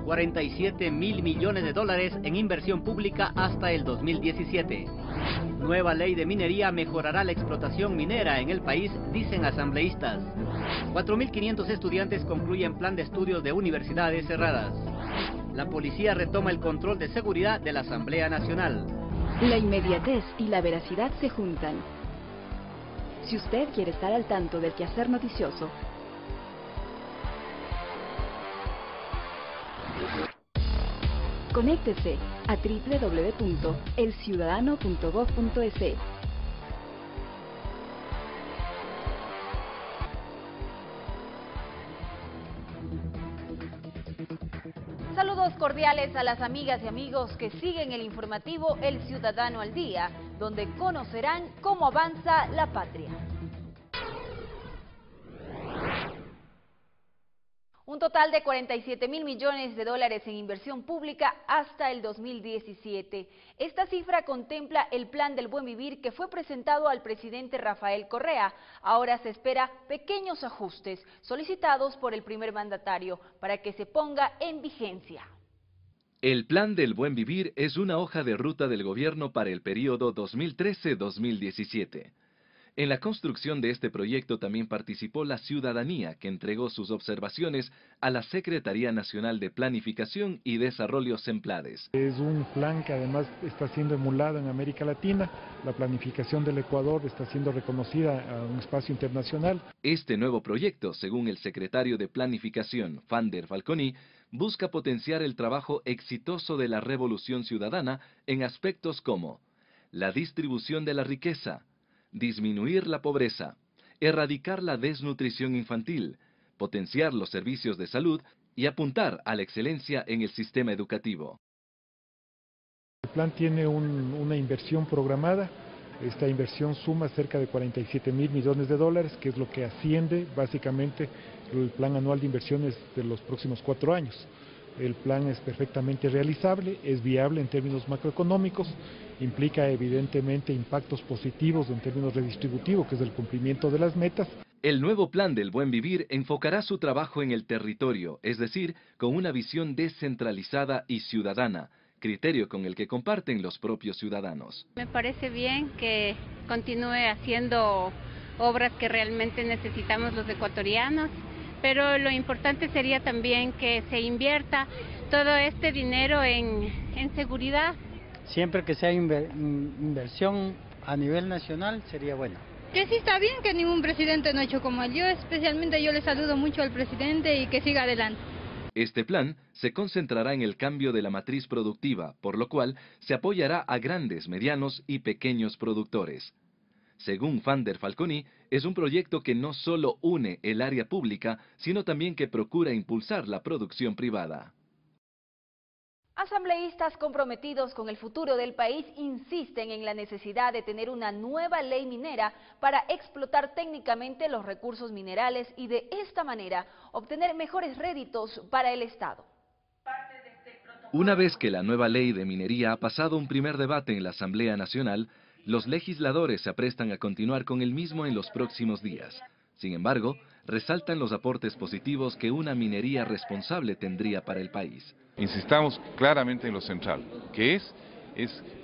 47.000 millones de dólares en inversión pública hasta el 2017. Nueva ley de minería mejorará la explotación minera en el país, dicen asambleístas. 4.500 estudiantes concluyen plan de estudios de universidades cerradas. La policía retoma el control de seguridad de la Asamblea Nacional. La inmediatez y la veracidad se juntan. Si usted quiere estar al tanto del quehacer noticioso, conéctese a www.elciudadano.gov.es. Saludos cordiales a las amigas y amigos que siguen el informativo El Ciudadano al Día, donde conocerán cómo avanza la patria. Un total de 47.000 millones de dólares en inversión pública hasta el 2017. Esta cifra contempla el Plan del Buen Vivir que fue presentado al presidente Rafael Correa. Ahora se espera pequeños ajustes solicitados por el primer mandatario para que se ponga en vigencia. El Plan del Buen Vivir es una hoja de ruta del gobierno para el periodo 2013-2017. En la construcción de este proyecto también participó la ciudadanía, que entregó sus observaciones a la Secretaría Nacional de Planificación y Desarrollo SEMPLADES. Es un plan que además está siendo emulado en América Latina. La planificación del Ecuador está siendo reconocida a un espacio internacional. Este nuevo proyecto, según el secretario de Planificación, Fander Falconi, busca potenciar el trabajo exitoso de la revolución ciudadana en aspectos como la distribución de la riqueza, disminuir la pobreza, erradicar la desnutrición infantil, potenciar los servicios de salud y apuntar a la excelencia en el sistema educativo. El plan tiene una inversión programada. Esta inversión suma cerca de 47.000 millones de dólares, que es lo que asciende básicamente el plan anual de inversiones de los próximos 4 años. El plan es perfectamente realizable, es viable en términos macroeconómicos, implica evidentemente impactos positivos en términos redistributivos, que es el cumplimiento de las metas. El nuevo Plan del Buen Vivir enfocará su trabajo en el territorio, es decir, con una visión descentralizada y ciudadana, criterio con el que comparten los propios ciudadanos. Me parece bien que continúe haciendo obras que realmente necesitamos los ecuatorianos, pero lo importante sería también que se invierta todo este dinero en seguridad. Siempre que sea inversión a nivel nacional sería bueno. Que sí está bien, que ningún presidente no ha hecho como él. Especialmente yo le saludo mucho al presidente y que siga adelante. Este plan se concentrará en el cambio de la matriz productiva, por lo cual se apoyará a grandes, medianos y pequeños productores. Según Fander Falconi, es un proyecto que no solo une el área pública, sino también que procura impulsar la producción privada. Asambleístas comprometidos con el futuro del país insisten en la necesidad de tener una nueva ley minera para explotar técnicamente los recursos minerales y de esta manera obtener mejores réditos para el Estado. Una vez que la nueva ley de minería ha pasado un primer debate en la Asamblea Nacional, los legisladores se aprestan a continuar con el mismo en los próximos días. Sin embargo, resaltan los aportes positivos que una minería responsable tendría para el país. Insistamos claramente en lo central, que es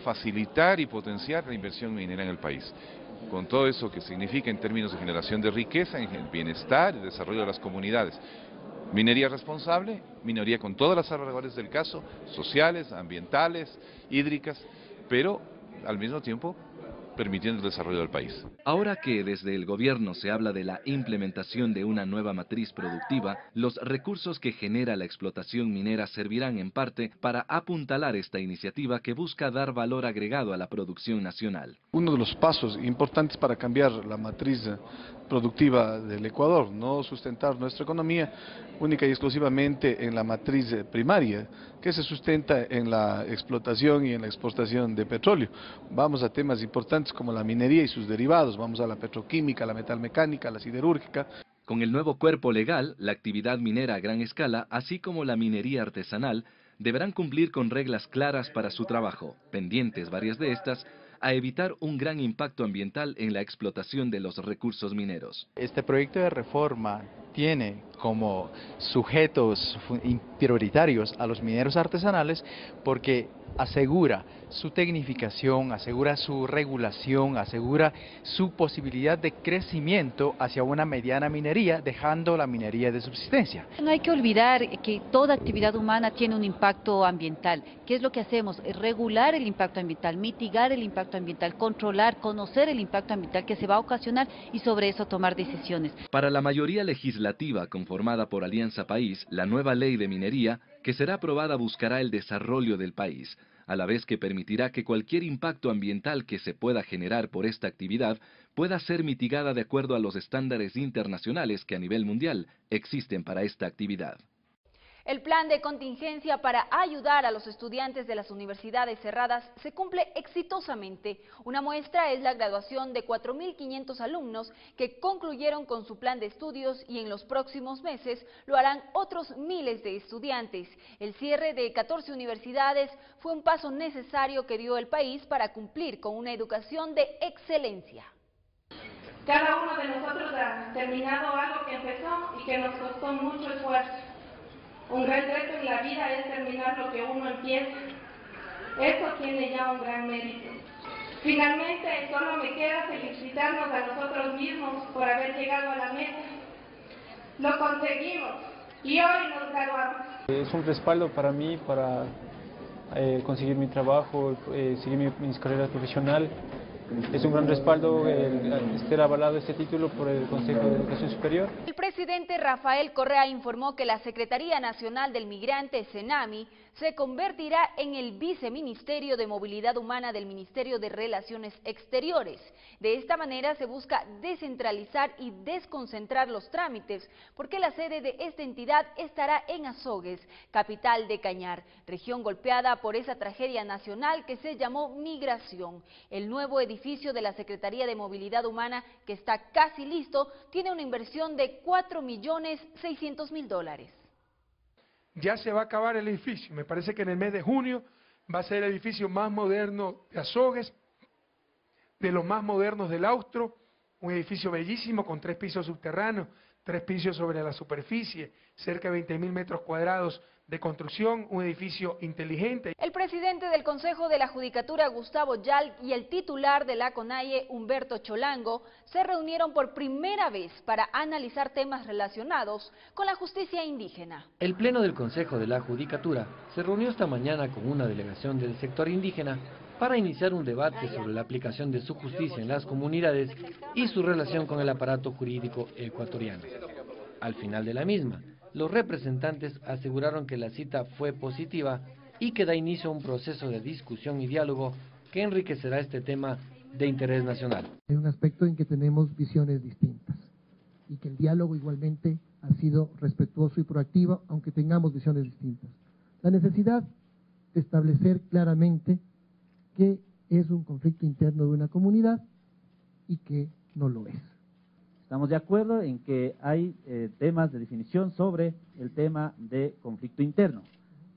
facilitar y potenciar la inversión minera en el país, con todo eso que significa en términos de generación de riqueza, en el bienestar y desarrollo de las comunidades. Minería responsable, minería con todas las salvaguardias del caso, sociales, ambientales, hídricas, pero al mismo tiempo permitiendo el desarrollo del país. Ahora que desde el gobierno se habla de la implementación de una nueva matriz productiva, los recursos que genera la explotación minera servirán en parte para apuntalar esta iniciativa que busca dar valor agregado a la producción nacional. Uno de los pasos importantes para cambiar la matriz productiva del Ecuador, no sustentar nuestra economía única y exclusivamente en la matriz primaria, que se sustenta en la explotación y en la exportación de petróleo. Vamos a temas importantes como la minería y sus derivados, vamos a la petroquímica, la metalmecánica, la siderúrgica. Con el nuevo cuerpo legal, la actividad minera a gran escala, así como la minería artesanal, deberán cumplir con reglas claras para su trabajo, pendientes varias de estas, a evitar un gran impacto ambiental en la explotación de los recursos mineros. Este proyecto de reforma tiene como sujetos prioritarios a los mineros artesanales porque asegura su tecnificación, asegura su regulación, asegura su posibilidad de crecimiento hacia una mediana minería, dejando la minería de subsistencia. No hay que olvidar que toda actividad humana tiene un impacto ambiental. ¿Qué es lo que hacemos? Regular el impacto ambiental, mitigar el impacto ambiental, controlar, conocer el impacto ambiental que se va a ocasionar y sobre eso tomar decisiones. Para la mayoría legislativa conformada por Alianza País, la nueva ley de minería que será aprobada buscará el desarrollo del país, a la vez que permitirá que cualquier impacto ambiental que se pueda generar por esta actividad pueda ser mitigada de acuerdo a los estándares internacionales que a nivel mundial existen para esta actividad. El plan de contingencia para ayudar a los estudiantes de las universidades cerradas se cumple exitosamente. Una muestra es la graduación de 4.500 alumnos que concluyeron con su plan de estudios y en los próximos meses lo harán otros miles de estudiantes. El cierre de 14 universidades fue un paso necesario que dio el país para cumplir con una educación de excelencia. Cada uno de nosotros ha terminado algo que empezó y que nos costó mucho esfuerzo. Un gran reto en la vida es terminar lo que uno empieza. Eso tiene ya un gran mérito. Finalmente, solo me queda felicitarnos a nosotros mismos por haber llegado a la meta. Lo conseguimos y hoy nos graduamos. Es un respaldo para mí, para conseguir mi trabajo, seguir mi carrera profesional. Es un gran respaldo estar avalado este título por el Consejo de Educación Superior. El presidente Rafael Correa informó que la Secretaría Nacional del Migrante, CENAMI, se convertirá en el viceministerio de Movilidad Humana del Ministerio de Relaciones Exteriores. De esta manera se busca descentralizar y desconcentrar los trámites, porque la sede de esta entidad estará en Azogues, capital de Cañar, región golpeada por esa tragedia nacional que se llamó migración. El nuevo edificio de la Secretaría de Movilidad Humana, que está casi listo, tiene una inversión de $4.600.000. Ya se va a acabar el edificio, me parece que en el mes de junio va a ser el edificio más moderno de Azogues, de los más modernos del Austro, un edificio bellísimo con 3 pisos subterráneos, 3 pisos sobre la superficie, cerca de 20.000 metros cuadrados de construcción, un edificio inteligente. El presidente del Consejo de la Judicatura, Gustavo Yal, y el titular de la CONAIE, Humberto Cholango, se reunieron por primera vez para analizar temas relacionados con la justicia indígena. El Pleno del Consejo de la Judicatura se reunió esta mañana con una delegación del sector indígena para iniciar un debate sobre la aplicación de su justicia en las comunidades y su relación con el aparato jurídico ecuatoriano. Al final de la misma, los representantes aseguraron que la cita fue positiva y que da inicio a un proceso de discusión y diálogo que enriquecerá este tema de interés nacional. Hay un aspecto en que tenemos visiones distintas y que el diálogo igualmente ha sido respetuoso y proactivo, aunque tengamos visiones distintas. La necesidad de establecer claramente qué es un conflicto interno de una comunidad y qué no lo es. Estamos de acuerdo en que hay temas de definición sobre el tema de conflicto interno.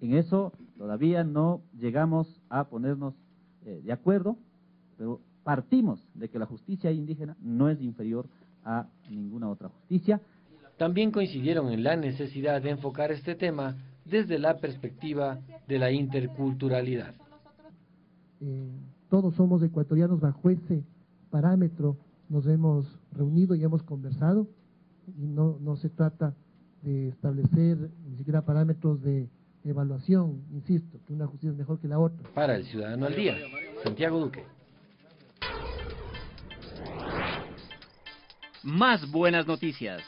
En eso todavía no llegamos a ponernos de acuerdo, pero partimos de que la justicia indígena no es inferior a ninguna otra justicia. También coincidieron en la necesidad de enfocar este tema desde la perspectiva de la interculturalidad. Todos somos ecuatorianos bajo ese parámetro. Nos hemos reunido y hemos conversado y no se trata de establecer ni siquiera parámetros de evaluación, insisto, que una justicia es mejor que la otra. Para el Ciudadano al Día, Santiago Duque. Más buenas noticias.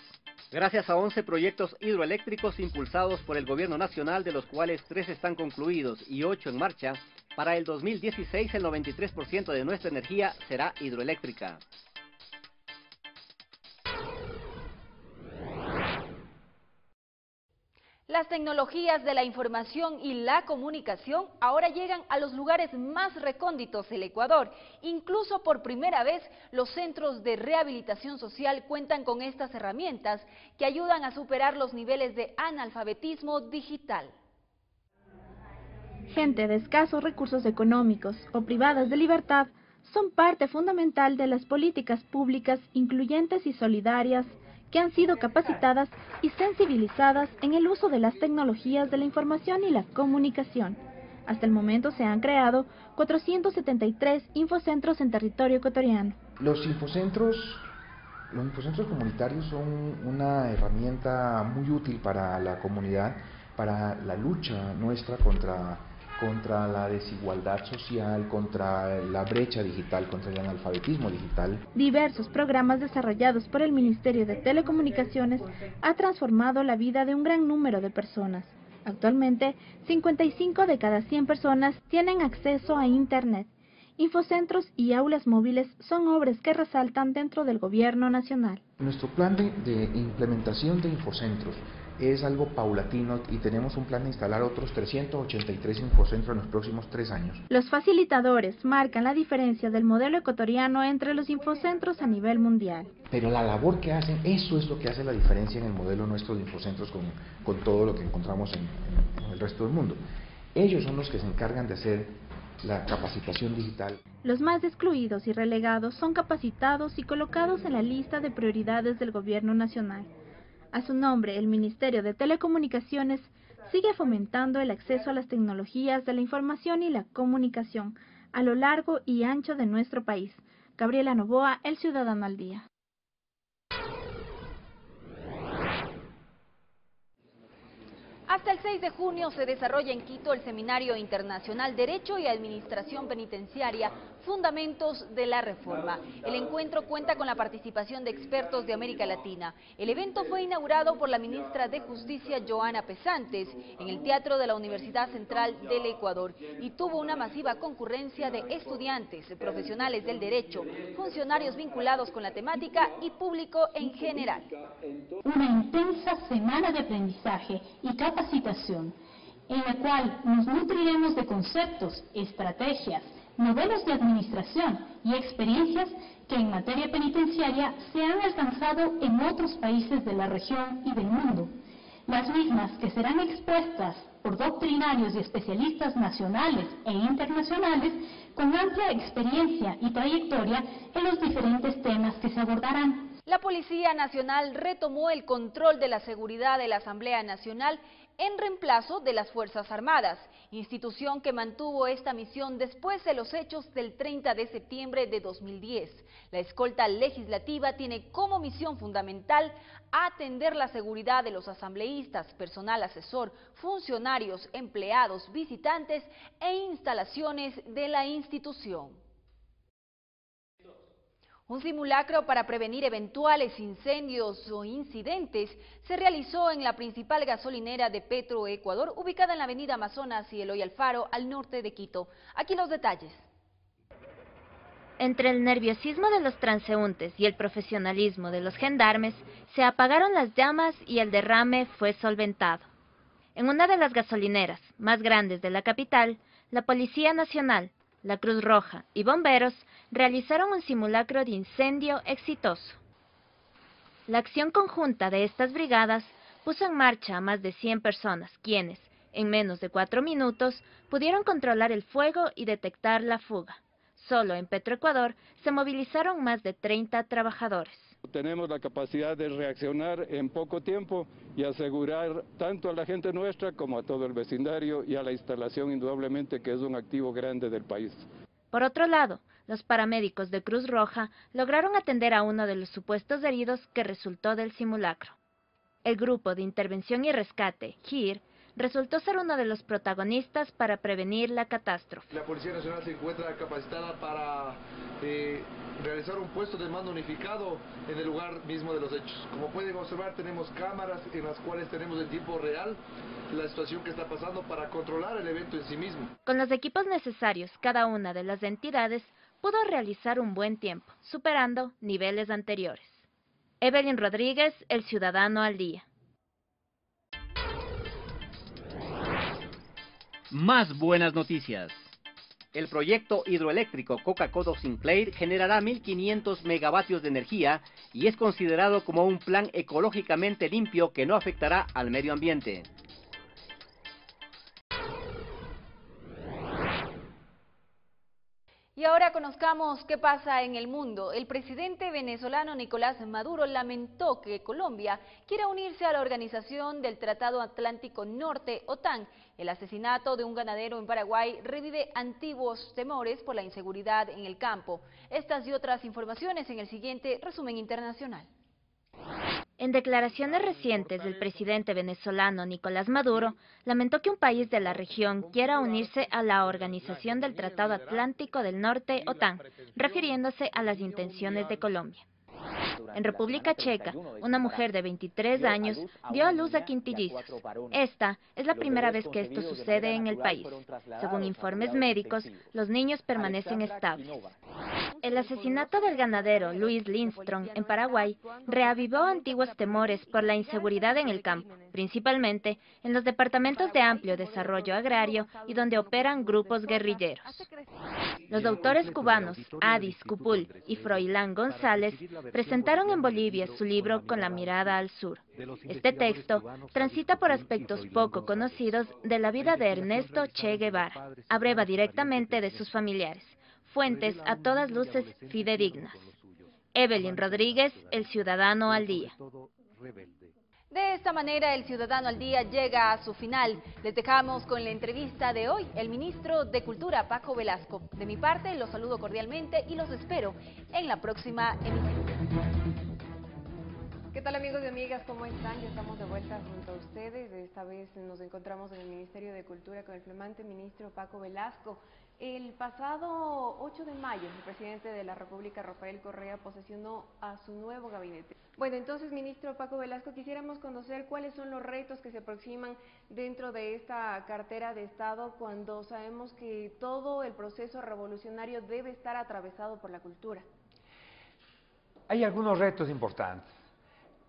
Gracias a 11 proyectos hidroeléctricos impulsados por el gobierno nacional, de los cuales 3 están concluidos y 8 en marcha, para el 2016 el 93% de nuestra energía será hidroeléctrica. Las tecnologías de la información y la comunicación ahora llegan a los lugares más recónditos del Ecuador. Incluso por primera vez, los centros de rehabilitación social cuentan con estas herramientas que ayudan a superar los niveles de analfabetismo digital. Gente de escasos recursos económicos o privadas de libertad son parte fundamental de las políticas públicas incluyentes y solidarias que han sido capacitadas y sensibilizadas en el uso de las tecnologías de la información y la comunicación. Hasta el momento se han creado 473 infocentros en territorio ecuatoriano. Los infocentros comunitarios son una herramienta muy útil para la comunidad, para la lucha nuestra contra la desigualdad social, contra la brecha digital, contra el analfabetismo digital. Diversos programas desarrollados por el Ministerio de Telecomunicaciones han transformado la vida de un gran número de personas. Actualmente, 55 de cada 100 personas tienen acceso a Internet. Infocentros y aulas móviles son obras que resaltan dentro del gobierno nacional. Nuestro plan de implementación de infocentros es algo paulatino y tenemos un plan de instalar otros 383 infocentros en los próximos 3 años. Los facilitadores marcan la diferencia del modelo ecuatoriano entre los infocentros a nivel mundial. Pero la labor que hacen, eso es lo que hace la diferencia en el modelo nuestro de infocentros con todo lo que encontramos en el resto del mundo. Ellos son los que se encargan de hacer la capacitación digital. Los más excluidos y relegados son capacitados y colocados en la lista de prioridades del gobierno nacional. A su nombre, el Ministerio de Telecomunicaciones sigue fomentando el acceso a las tecnologías de la información y la comunicación a lo largo y ancho de nuestro país. Gabriela Novoa, El Ciudadano al Día. Hasta el 6 de junio se desarrolla en Quito el Seminario Internacional Derecho y Administración Penitenciaria, Fundamentos de la Reforma. El encuentro cuenta con la participación de expertos de América Latina. El evento fue inaugurado por la ministra de Justicia, Joana Pesantes, en el Teatro de la Universidad Central del Ecuador y tuvo una masiva concurrencia de estudiantes, profesionales del derecho, funcionarios vinculados con la temática y público en general. Una intensa semana de aprendizaje y capacitación, en la cual nos nutriremos de conceptos, estrategias, modelos de administración y experiencias que en materia penitenciaria se han alcanzado en otros países de la región y del mundo. Las mismas que serán expuestas por doctrinarios y especialistas nacionales e internacionales con amplia experiencia y trayectoria en los diferentes temas que se abordarán. La Policía Nacional retomó el control de la seguridad de la Asamblea Nacional en reemplazo de las Fuerzas Armadas, institución que mantuvo esta misión después de los hechos del 30 de septiembre de 2010. La escolta legislativa tiene como misión fundamental atender la seguridad de los asambleístas, personal asesor, funcionarios, empleados, visitantes e instalaciones de la institución. Un simulacro para prevenir eventuales incendios o incidentes se realizó en la principal gasolinera de Petroecuador, ubicada en la avenida Amazonas y Eloy Alfaro, al norte de Quito. Aquí los detalles. Entre el nerviosismo de los transeúntes y el profesionalismo de los gendarmes, se apagaron las llamas y el derrame fue solventado. En una de las gasolineras más grandes de la capital, la Policía Nacional, la Cruz Roja y bomberos realizaron un simulacro de incendio exitoso. La acción conjunta de estas brigadas puso en marcha a más de 100 personas, quienes, en menos de 4 minutos, pudieron controlar el fuego y detectar la fuga. Solo en Petroecuador se movilizaron más de 30 trabajadores. Tenemos la capacidad de reaccionar en poco tiempo y asegurar tanto a la gente nuestra como a todo el vecindario y a la instalación, indudablemente, que es un activo grande del país. Por otro lado, los paramédicos de Cruz Roja lograron atender a uno de los supuestos heridos que resultó del simulacro. El Grupo de Intervención y Rescate, GIR, resultó ser uno de los protagonistas para prevenir la catástrofe. La Policía Nacional se encuentra capacitada para realizar un puesto de mando unificado en el lugar mismo de los hechos. Como pueden observar, tenemos cámaras en las cuales tenemos en tiempo real la situación que está pasando para controlar el evento en sí mismo. Con los equipos necesarios, cada una de las entidades pudo realizar un buen tiempo, superando niveles anteriores. Evelyn Rodríguez, El Ciudadano al Día. Más buenas noticias. El proyecto hidroeléctrico Coca-Codo Sinclair generará 1.500 megavatios de energía y es considerado como un plan ecológicamente limpio que no afectará al medio ambiente. Y ahora conozcamos qué pasa en el mundo. El presidente venezolano Nicolás Maduro lamentó que Colombia quiera unirse a la Organización del Tratado Atlántico Norte, OTAN. El asesinato de un ganadero en Paraguay revive antiguos temores por la inseguridad en el campo. Estas y otras informaciones en el siguiente resumen internacional. En declaraciones recientes, el presidente venezolano Nicolás Maduro lamentó que un país de la región quiera unirse a la Organización del Tratado Atlántico del Norte, OTAN, refiriéndose a las intenciones de Colombia. En República Checa, una mujer de 23 años dio a luz a quintillizos. Esta es la primera vez que esto sucede en el país. Según informes médicos, los niños permanecen estables. El asesinato del ganadero Luis Lindström en Paraguay reavivó antiguos temores por la inseguridad en el campo, principalmente en los departamentos de amplio desarrollo agrario y donde operan grupos guerrilleros. Los autores cubanos Adis Cupul y Froilán González presentaron en Bolivia su libro Con la mirada al sur. Este texto transita por aspectos poco conocidos de la vida de Ernesto Che Guevara, abreva directamente de sus familiares. Fuentes a todas luces fidedignas. Evelyn Rodríguez, El Ciudadano al Día. De esta manera, El Ciudadano al Día llega a su final. Les dejamos con la entrevista de hoy, el ministro de Cultura, Paco Velasco. De mi parte, los saludo cordialmente y los espero en la próxima emisión. ¿Qué tal, amigos y amigas? ¿Cómo están? Ya estamos de vuelta junto a ustedes. Esta vez nos encontramos en el Ministerio de Cultura con el flamante ministro Paco Velasco. El pasado 8 de mayo, el presidente de la República, Rafael Correa, posesionó a su nuevo gabinete. Bueno, entonces, ministro Paco Velasco, quisiéramos conocer cuáles son los retos que se aproximan dentro de esta cartera de Estado cuando sabemos que todo el proceso revolucionario debe estar atravesado por la cultura. Hay algunos retos importantes.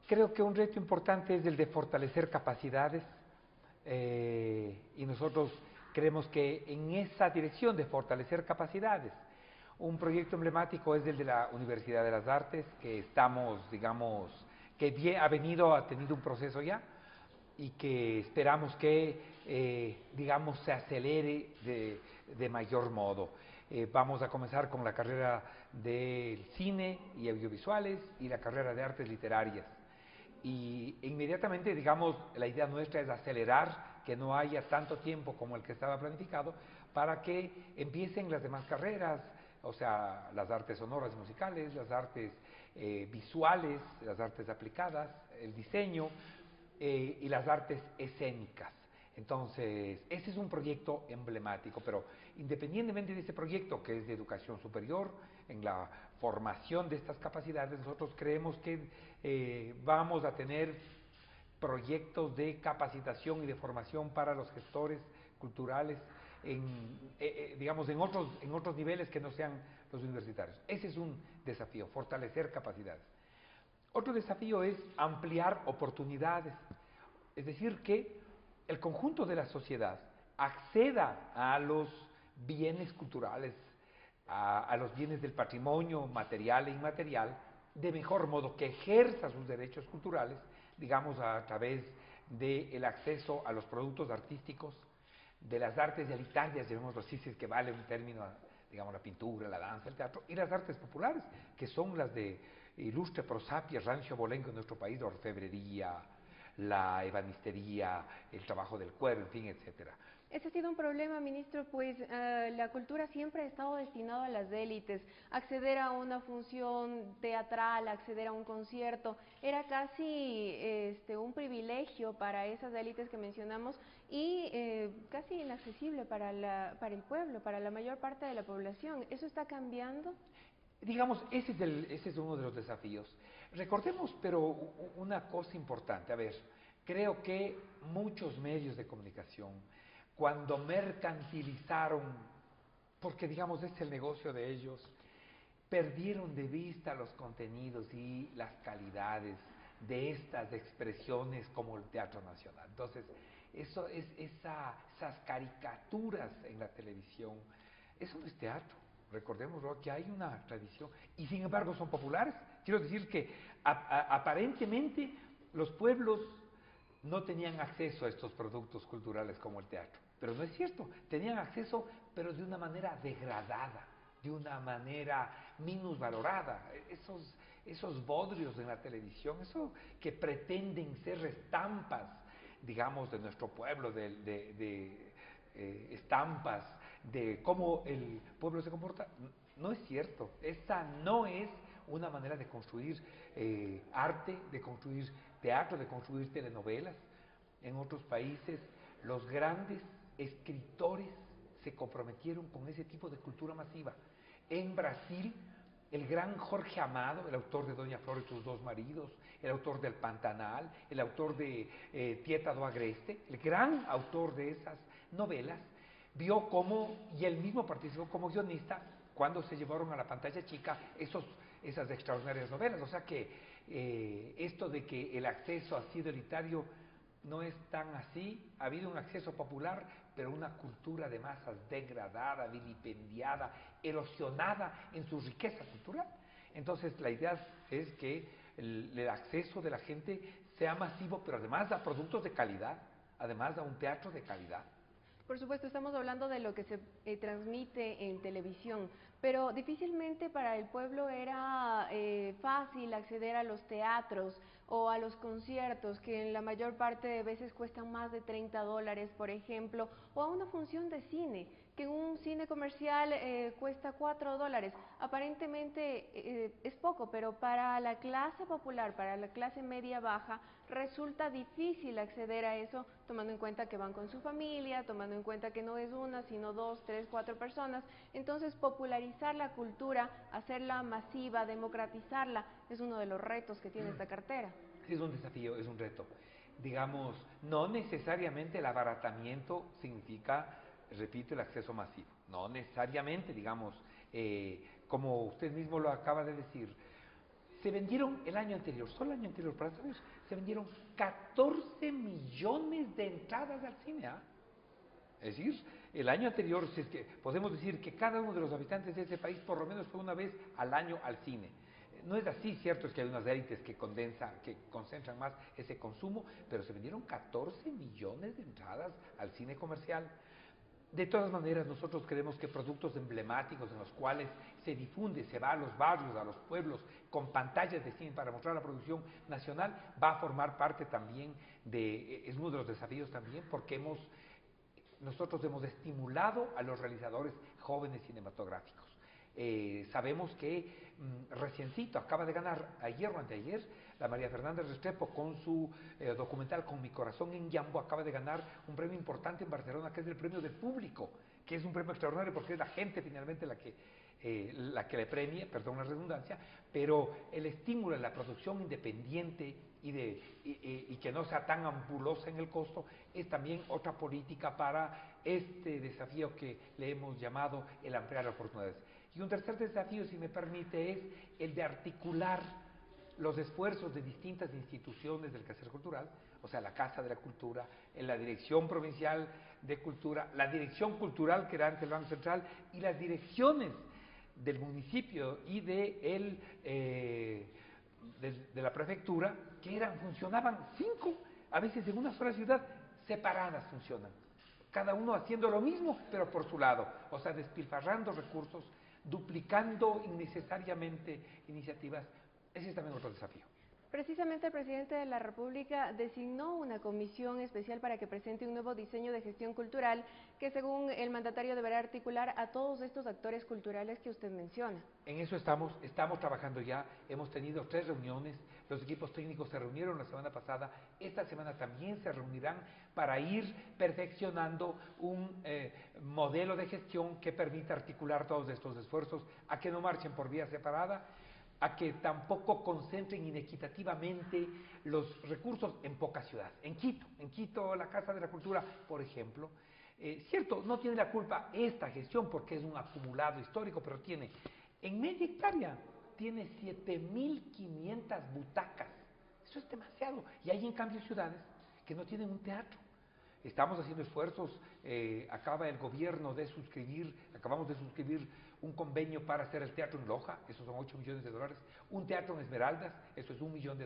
Creo que un reto importante es el de fortalecer capacidades y nosotros creemos que en esa dirección de fortalecer capacidades, un proyecto emblemático es el de la Universidad de las Artes, que estamos, digamos, que ha tenido un proceso ya y que esperamos que, digamos, se acelere de mayor modo. Vamos a comenzar con la carrera de cine y audiovisuales y la carrera de artes literarias. Y inmediatamente, digamos, la idea nuestra es acelerar, que no haya tanto tiempo como el que estaba planificado, para que empiecen las demás carreras, o sea, las artes sonoras y musicales, las artes visuales, las artes aplicadas, el diseño y las artes escénicas. Entonces, ese es un proyecto emblemático, pero independientemente de ese proyecto, que es de educación superior, en la formación de estas capacidades, nosotros creemos que vamos a tener proyectos de capacitación y de formación para los gestores culturales, digamos, en otros niveles que no sean los universitarios. Ese es un desafío, fortalecer capacidades. Otro desafío es ampliar oportunidades, es decir, que el conjunto de la sociedad acceda a los bienes culturales, a los bienes del patrimonio material e inmaterial, de mejor modo, que ejerza sus derechos culturales, digamos, a través del acceso a los productos artísticos, de las artes elitarias, llamémoslo así, si es que vale un término, digamos, la pintura, la danza, el teatro, y las artes populares, que son las de ilustre prosapia, rancio abolengo en nuestro país, la orfebrería, la ebanistería, el trabajo del cuero, en fin, etcétera. Ese ha sido un problema, ministro, pues la cultura siempre ha estado destinada a las élites. Acceder a una función teatral, acceder a un concierto, era casi un privilegio para esas élites que mencionamos y casi inaccesible para el pueblo, para la mayor parte de la población. ¿Eso está cambiando? Digamos, ese es uno de los desafíos. Recordemos, pero una cosa importante, a ver, creo que muchos medios de comunicación, cuando mercantilizaron, porque digamos es el negocio de ellos, perdieron de vista los contenidos y las calidades de estas expresiones como el Teatro Nacional. Entonces, esas caricaturas en la televisión, eso no es teatro. Recordemos que hay una tradición y sin embargo son populares. Quiero decir que aparentemente los pueblos no tenían acceso a estos productos culturales como el teatro. Pero no es cierto, tenían acceso, pero de una manera degradada, de una manera minusvalorada. Esos bodrios en la televisión, eso que pretenden ser estampas, digamos, de nuestro pueblo, estampas de cómo el pueblo se comporta, no es cierto. Esa no es una manera de construir arte, de construir teatro, de construir telenovelas. En otros países, los grandes escritores se comprometieron con ese tipo de cultura masiva. En Brasil, el gran Jorge Amado, el autor de Doña Flor y sus dos maridos, el autor del Pantanal, el autor de Tieta do Agreste, el gran autor de esas novelas, vio cómo, y él mismo participó como guionista, cuando se llevaron a la pantalla chica esas extraordinarias novelas. O sea que esto de que el acceso ha sido elitario no es tan así. Ha habido un acceso popular, pero una cultura de masas degradada, vilipendiada, erosionada en su riqueza cultural. Entonces la idea es que el acceso de la gente sea masivo, pero además da productos de calidad, además da un teatro de calidad. Por supuesto, estamos hablando de lo que se transmite en televisión, pero difícilmente para el pueblo era fácil acceder a los teatros o a los conciertos, que en la mayor parte de veces cuestan más de $30, por ejemplo, o a una función de cine, que en un cine comercial cuesta $4. Aparentemente es poco, pero para la clase popular, para la clase media baja, resulta difícil acceder a eso, tomando en cuenta que van con su familia, tomando en cuenta que no es una, sino 2, 3, 4 personas. Entonces, popularizar la cultura, hacerla masiva, democratizarla, es uno de los retos que tiene esta cartera. Es un desafío, es un reto. Digamos, no necesariamente el abaratamiento significa, repito, el acceso masivo. No necesariamente, digamos, como usted mismo lo acaba de decir, se vendieron el año anterior, solo el año anterior, para saber, se vendieron 14 millones de entradas al cine. Es decir, el año anterior, si es que podemos decir que cada uno de los habitantes de ese país por lo menos fue una vez al año al cine. No es así, cierto es que hay unas élites que concentran más ese consumo, pero se vendieron 14 millones de entradas al cine comercial. De todas maneras, nosotros creemos que productos emblemáticos en los cuales se difunde, se va a los barrios, a los pueblos, con pantallas de cine para mostrar la producción nacional, va a formar parte también es uno de los desafíos también, porque nosotros hemos estimulado a los realizadores jóvenes cinematográficos. Sabemos que reciencito acaba de ganar, ayer o anteayer, la María Fernanda Restrepo con su documental Con mi corazón en Yambo, acaba de ganar un premio importante en Barcelona, que es el premio del público, que es un premio extraordinario porque es la gente finalmente la que le premia, perdón la redundancia, pero el estímulo en la producción independiente y que no sea tan ambulosa en el costo es también otra política para este desafío que le hemos llamado el ampliar oportunidades. Y un tercer desafío, si me permite, es el de articular los esfuerzos de distintas instituciones del quehacer cultural, o sea, la Casa de la Cultura, la Dirección Provincial de Cultura, la Dirección Cultural que era antes el Banco Central y las direcciones del municipio y de la prefectura, que funcionaban 5, a veces en una sola ciudad, separadas funcionan, cada uno haciendo lo mismo, pero por su lado, o sea, despilfarrando recursos, duplicando innecesariamente iniciativas. Ese es también otro desafío. Precisamente el presidente de la República designó una comisión especial para que presente un nuevo diseño de gestión cultural que, según el mandatario, deberá articular a todos estos actores culturales que usted menciona. En eso estamos trabajando ya, hemos tenido 3 reuniones, los equipos técnicos se reunieron la semana pasada, esta semana también se reunirán para ir perfeccionando un modelo de gestión que permita articular todos estos esfuerzos, a que no marchen por vía separada, a que tampoco concentren inequitativamente los recursos en poca ciudad. En Quito, la Casa de la Cultura, por ejemplo, cierto, no tiene la culpa esta gestión porque es un acumulado histórico, pero tiene, en media hectárea, tiene 7.500 butacas. Eso es demasiado. Y hay en cambio ciudades que no tienen un teatro. Estamos haciendo esfuerzos, acaba el gobierno acabamos de suscribir un convenio para hacer el teatro en Loja, esos son $8 millones, un teatro en Esmeraldas, eso es $1 millón,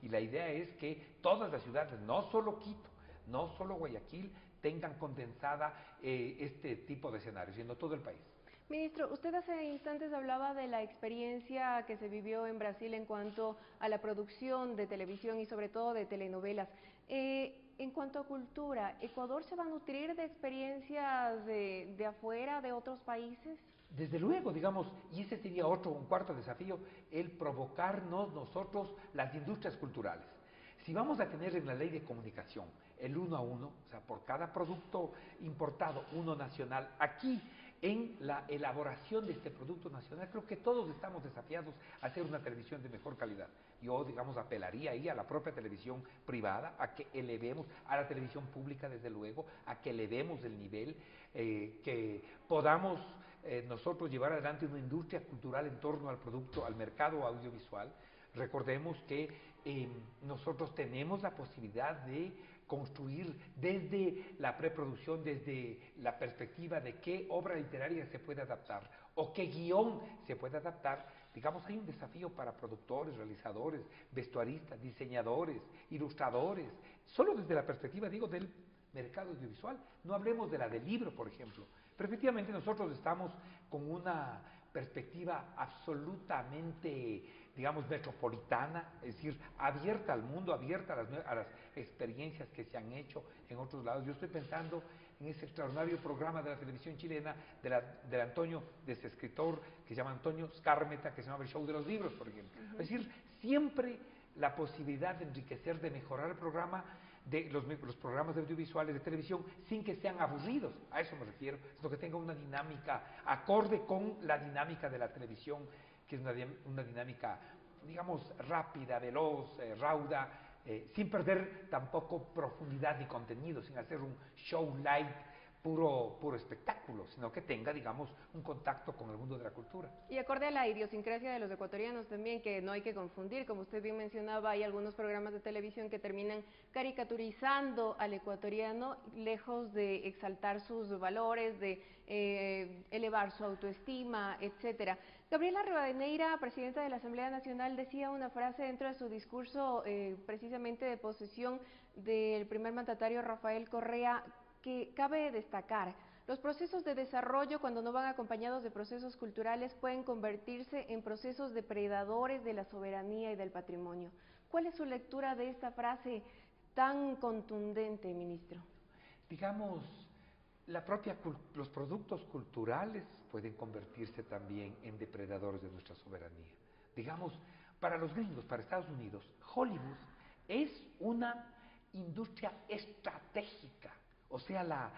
y la idea es que todas las ciudades, no solo Quito, no solo Guayaquil, tengan condensada este tipo de escenarios, sino todo el país. Ministro, usted hace instantes hablaba de la experiencia que se vivió en Brasil en cuanto a la producción de televisión y sobre todo de telenovelas. En cuanto a cultura, ¿Ecuador se va a nutrir de experiencias de afuera, de otros países? Desde luego, digamos, y ese sería un cuarto desafío, el provocarnos nosotros las industrias culturales. Si vamos a tener en la ley de comunicación el 1 a 1, o sea, por cada producto importado, uno nacional, aquí en la elaboración de este producto nacional, creo que todos estamos desafiados a hacer una televisión de mejor calidad. Yo, digamos, apelaría ahí a la propia televisión privada, a que elevemos, a la televisión pública, desde luego, a que elevemos el nivel, que podamos nosotros llevar adelante una industria cultural en torno al producto, al mercado audiovisual. Recordemos que nosotros tenemos la posibilidad de construir desde la preproducción, desde la perspectiva de qué obra literaria se puede adaptar o qué guión se puede adaptar. Digamos, hay un desafío para productores, realizadores, vestuaristas, diseñadores, ilustradores, solo desde la perspectiva, digo, del mercado audiovisual. No hablemos de la del libro, por ejemplo. Pero efectivamente nosotros estamos con una perspectiva absolutamente, digamos, metropolitana, es decir, abierta al mundo, abierta a las experiencias que se han hecho en otros lados. Yo estoy pensando en ese extraordinario programa de la televisión chilena, de Antonio, de ese escritor que se llama Antonio Skármeta, que se llama El Show de los Libros, por ejemplo. Es decir, siempre la posibilidad de enriquecer, de mejorar el programa, de los programas audiovisuales de televisión, sin que sean aburridos. A eso me refiero, sino que tenga una dinámica acorde con la dinámica de la televisión, que es una dinámica, digamos, rápida, veloz, rauda, sin perder tampoco profundidad ni contenido, sin hacer un show light puro espectáculo, sino que tenga, digamos, un contacto con el mundo de la cultura. Y acorde a la idiosincrasia de los ecuatorianos también, que no hay que confundir, como usted bien mencionaba, hay algunos programas de televisión que terminan caricaturizando al ecuatoriano, lejos de exaltar sus valores, de elevar su autoestima, etcétera. Gabriela Rivadeneira, presidenta de la Asamblea Nacional, decía una frase dentro de su discurso precisamente de posesión del primer mandatario Rafael Correa, que cabe destacar: los procesos de desarrollo, cuando no van acompañados de procesos culturales, pueden convertirse en procesos depredadores de la soberanía y del patrimonio. ¿Cuál es su lectura de esta frase tan contundente, ministro? Digamos, los productos culturales pueden convertirse también en depredadores de nuestra soberanía. Digamos, para los gringos, para Estados Unidos, Hollywood es una industria estratégica. O sea,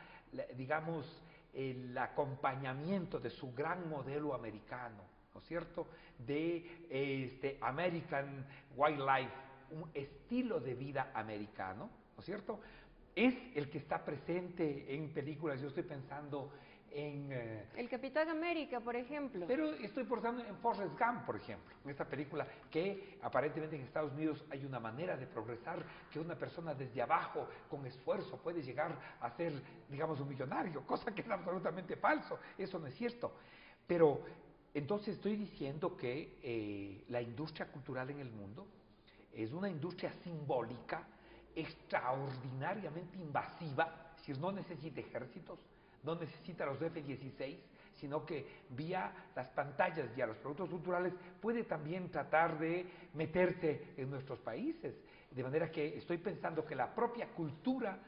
digamos, el acompañamiento de su gran modelo americano, ¿no es cierto?, de American Wildlife, un estilo de vida americano, ¿no es cierto?, es el que está presente en películas. Yo estoy pensando en... El Capitán América, por ejemplo. Pero estoy pensando en Forrest Gump, por ejemplo, en esta película, que aparentemente en Estados Unidos hay una manera de progresar, que una persona desde abajo, con esfuerzo, puede llegar a ser, digamos, un millonario, cosa que es absolutamente falso. Eso no es cierto. Pero entonces estoy diciendo que la industria cultural en el mundo es una industria simbólica, extraordinariamente invasiva, es decir, no necesita ejércitos, no necesita los F-16, sino que vía las pantallas y a los productos culturales puede también tratar de meterse en nuestros países. De manera que estoy pensando que la propia cultura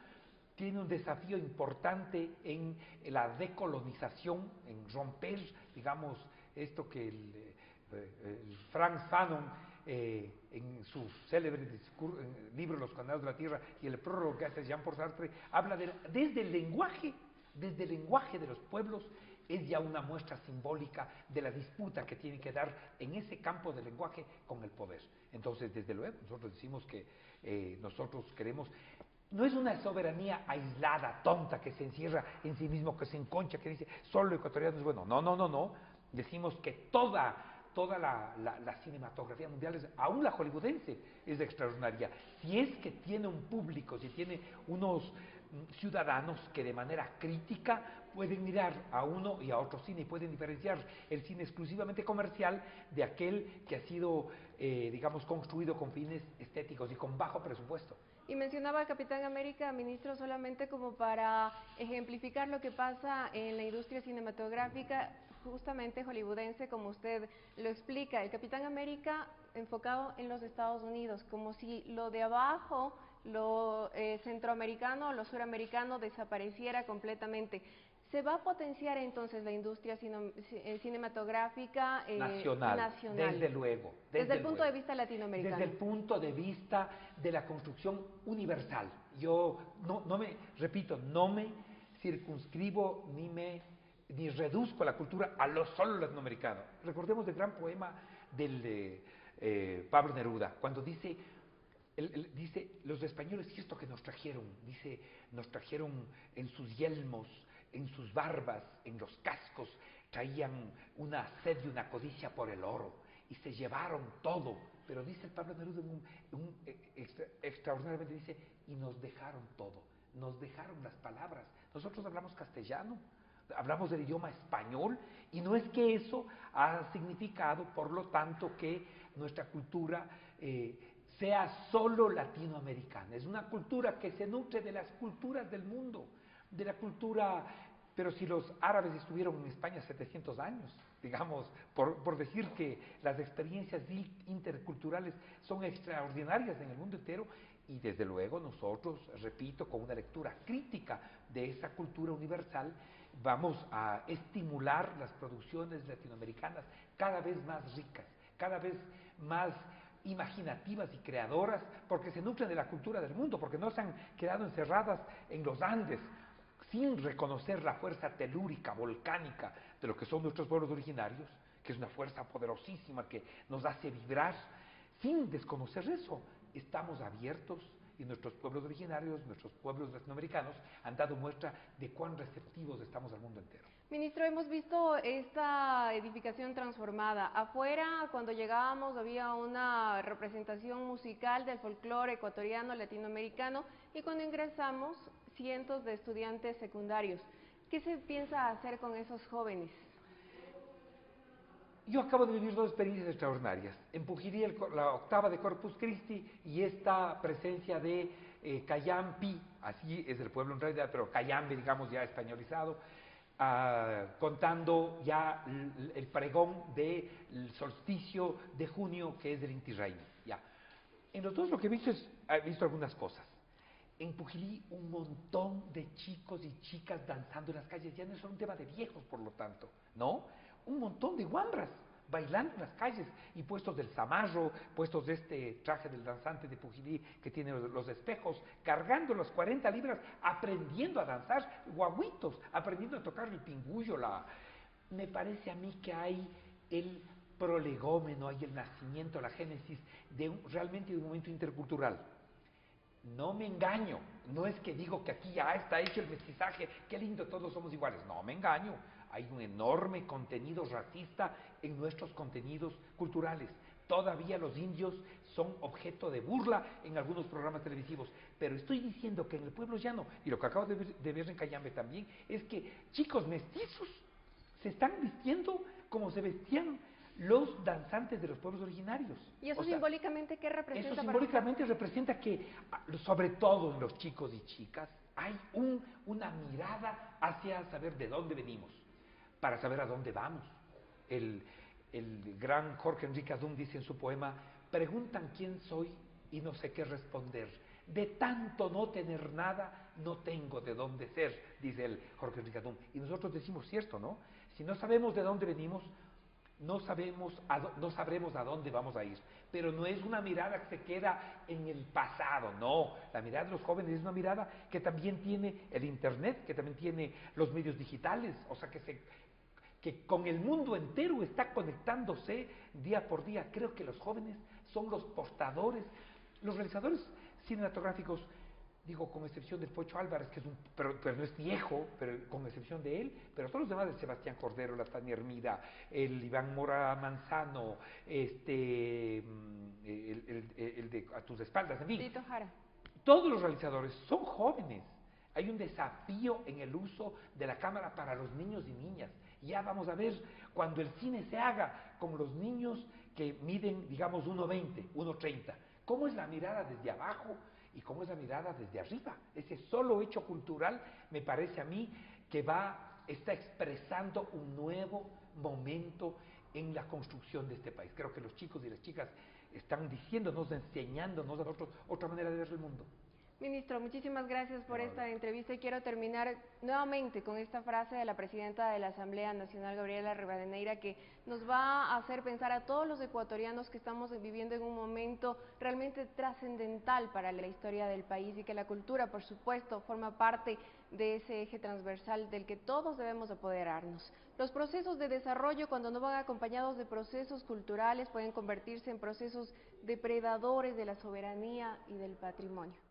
tiene un desafío importante en la decolonización, en romper, digamos, esto que el Frantz Fanon, en su célebre libro Los Condenados de la Tierra, y el prólogo que hace Jean-Paul Sartre, habla desde el lenguaje de los pueblos, es ya una muestra simbólica de la disputa que tiene que dar en ese campo del lenguaje con el poder. Entonces, desde luego, nosotros decimos que nosotros queremos... No es una soberanía aislada, tonta, que se encierra en sí mismo, que se enconcha, que dice, solo el ecuatoriano es bueno. No. Decimos que toda la cinematografía mundial, aún la hollywoodense, es extraordinaria. Si es que tiene un público, si tiene unos ciudadanos que de manera crítica pueden mirar a uno y a otro cine y pueden diferenciar el cine exclusivamente comercial de aquel que ha sido, digamos, construido con fines estéticos y con bajo presupuesto. Y mencionaba al Capitán América, ministro, solamente como para ejemplificar lo que pasa en la industria cinematográfica, justamente hollywoodense, como usted lo explica. El Capitán América enfocado en los Estados Unidos, como si lo de abajo, lo centroamericano, lo suramericano desapareciera completamente. ¿Se va a potenciar entonces la industria cinematográfica nacional? Desde luego. Desde el punto de vista latinoamericano. Desde el punto de vista de la construcción universal. Yo no me circunscribo ni reduzco la cultura a lo solo latinoamericano. Recordemos el gran poema del Pablo Neruda, cuando dice, dice, los españoles, y esto que nos trajeron, dice, nos trajeron en sus yelmos, en sus barbas, en los cascos, traían una sed y una codicia por el oro, y se llevaron todo. Pero dice el Pablo Neruda, extraordinariamente dice, y nos dejaron todo, nos dejaron las palabras. Nosotros hablamos castellano, hablamos del idioma español, y no es que eso ha significado, por lo tanto, que nuestra cultura sea solo latinoamericana. Es una cultura que se nutre de las culturas del mundo, de la cultura. Pero si los árabes estuvieron en España 700 años, digamos, por decir que las experiencias interculturales son extraordinarias en el mundo entero, y desde luego nosotros, repito, con una lectura crítica de esa cultura universal, vamos a estimular las producciones latinoamericanas cada vez más ricas, cada vez más imaginativas y creadoras, porque se nutren de la cultura del mundo, porque no se han quedado encerradas en los Andes, sin reconocer la fuerza telúrica, volcánica de lo que son nuestros pueblos originarios, que es una fuerza poderosísima que nos hace vibrar. Sin desconocer eso, estamos abiertos, y nuestros pueblos originarios, nuestros pueblos latinoamericanos han dado muestra de cuán receptivos estamos al mundo entero. Ministro, hemos visto esta edificación transformada. Afuera, cuando llegábamos, había una representación musical del folclore ecuatoriano, latinoamericano, y cuando ingresamos, cientos de estudiantes secundarios. ¿Qué se piensa hacer con esos jóvenes? Yo acabo de vivir dos experiencias extraordinarias. En Pujirí, la octava de Corpus Christi, y esta presencia de Cayampi, así es el pueblo en realidad, pero Cayambe, digamos, ya españolizado, contando ya el pregón del solsticio de junio, que es del Inti Raymi. Ya. En los dos lo que he visto he visto algunas cosas. En Pujirí, un montón de chicos y chicas danzando en las calles, ya no es solo un tema de viejos, por lo tanto, ¿no? Un montón de guambras bailando en las calles, y puestos del zamarro, puestos de este traje del danzante de Pujirí que tiene los espejos, cargando las 40 libras, aprendiendo a danzar, guaguitos, aprendiendo a tocar el pingullo. Me parece a mí que hay el prolegómeno, hay el nacimiento, la génesis realmente de un momento intercultural. No me engaño, no es que digo que aquí ya está hecho el mestizaje, qué lindo, todos somos iguales, no me engaño. Hay un enorme contenido racista en nuestros contenidos culturales. Todavía los indios son objeto de burla en algunos programas televisivos, pero estoy diciendo que en el pueblo llano, y lo que acabo de ver en Cayambe también, es que chicos mestizos se están vistiendo como se vestían los danzantes de los pueblos originarios. ¿Y eso simbólicamente qué representa? Eso simbólicamente representa que, sobre todo en los chicos y chicas, hay una mirada hacia saber de dónde venimos, para saber a dónde vamos. El gran Jorge Enrique Adum dice en su poema, preguntan quién soy y no sé qué responder. De tanto no tener nada, no tengo de dónde ser, dice el Jorge Enrique Adum. Y nosotros decimos cierto, ¿no? Si no sabemos de dónde venimos, no sabremos a dónde vamos a ir. Pero no es una mirada que se queda en el pasado, no. La mirada de los jóvenes es una mirada que también tiene el Internet, que también tiene los medios digitales, o sea, que con el mundo entero está conectándose día por día. Creo que los jóvenes son los portadores, los realizadores cinematográficos, digo, con excepción del Pocho Álvarez, que es pero no es viejo, pero con excepción de él, pero todos los demás, de Sebastián Cordero, la Tania Hermida, el Iván Mora Manzano, el de A tus espaldas, en fin. Tito Jara. Todos los realizadores son jóvenes. Hay un desafío en el uso de la cámara para los niños y niñas. Ya vamos a ver cuando el cine se haga con los niños que miden, digamos, 1,20, 1,30. ¿Cómo es la mirada desde abajo? y cómo es la mirada desde arriba. Ese solo hecho cultural me parece a mí que está expresando un nuevo momento en la construcción de este país. Creo que los chicos y las chicas están diciéndonos, enseñándonos a nosotros otra manera de ver el mundo. Ministro, muchísimas gracias por esta entrevista y quiero terminar nuevamente con esta frase de la presidenta de la Asamblea Nacional, Gabriela Rivadeneira, que nos va a hacer pensar a todos los ecuatorianos que estamos viviendo en un momento realmente trascendental para la historia del país y que la cultura, por supuesto, forma parte de ese eje transversal del que todos debemos apoderarnos. Los procesos de desarrollo, cuando no van acompañados de procesos culturales, pueden convertirse en procesos depredadores de la soberanía y del patrimonio.